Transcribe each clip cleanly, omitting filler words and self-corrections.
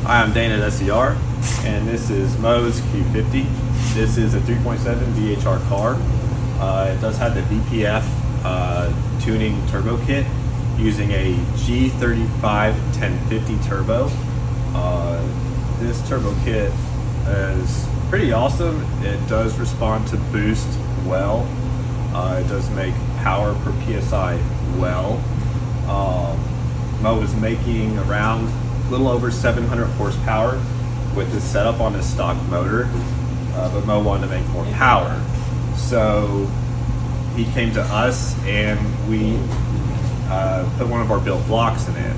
Hi, I'm Dane at SZR, and this is Mo's Q50. This is a 3.7 VHR car. It does have the VPF tuning turbo kit using a G35-1050 turbo. This turbo kit is pretty awesome. It does respond to boost well. It does make power per PSI well. Mo was making around a little over 700 horsepower with this setup on his stock motor, but Mo wanted to make more power. So he came to us and we put one of our built blocks in it.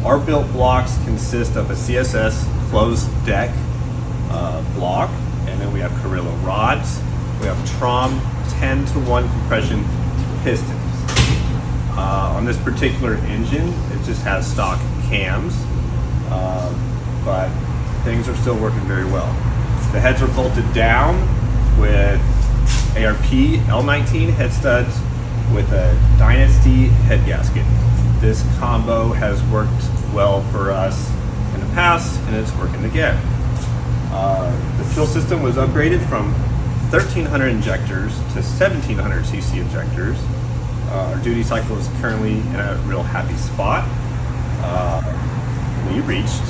Our built blocks consist of a CSS closed deck block, and then we have Carrillo rods. We have Traum 10-to-1 compression pistons. On this particular engine, it just has stock cams, but things are still working very well. The heads are bolted down with ARP L19 Head Studs with a Dynosty head gasket. This combo has worked well for us in the past, and it's working again. The fuel system was upgraded from 1300 injectors to 1700 cc injectors. Our duty cycle is currently in a real happy spot. We reached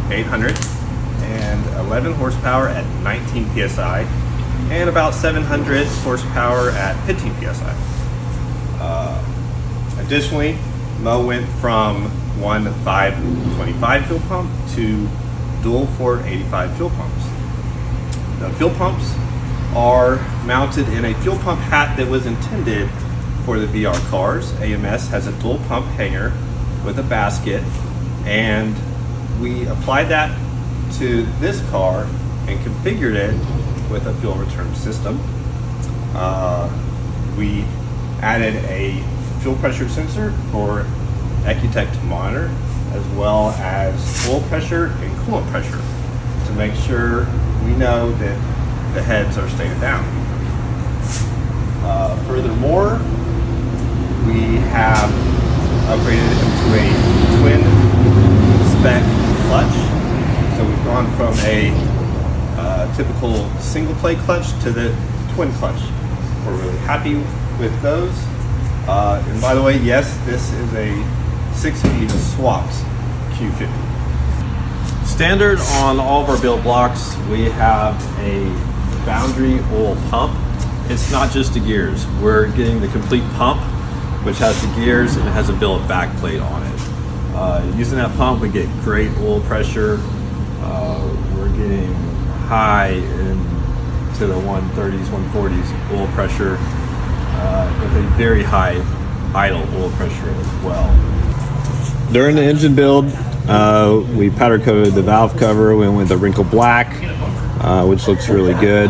811 horsepower at 19 psi and about 700 horsepower at 15 psi. Additionally, Mo went from one 525 fuel pump to dual 485 fuel pumps. The fuel pumps are mounted in a fuel pump hat that was intended for the VR cars. AMS has a dual pump hanger with a basket, and we applied that to this car and configured it with a fuel return system. We added a fuel pressure sensor for ECUtek to monitor, as well as oil pressure and coolant pressure to make sure we know that the heads are staying down. Furthermore, we have upgraded into a twin spec clutch. So we've gone from a typical single plate clutch to the twin clutch. We're really happy with those. And by the way, yes, this is a 6-speed swapped Q50. Standard on all of our built blocks, we have a boundary oil pump. It's not just the gears. We're getting the complete pump, which has the gears and it has a billet backplate on it. Using that pump, we get great oil pressure. We're getting high into the 130s, 140s oil pressure with a very high idle oil pressure as well. During the engine build, we powder coated the valve cover. We went with the wrinkle black, which looks really good.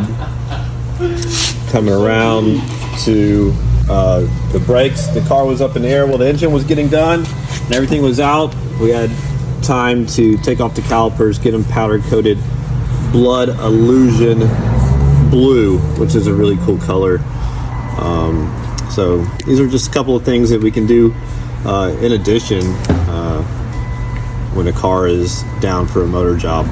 Coming around to the brakes, the car was up in the air while the engine was getting done and everything was out. We had time to take off the calipers, get them powder coated blood illusion blue, which is a really cool color. So these are just a couple of things that we can do in addition when a car is down for a motor job.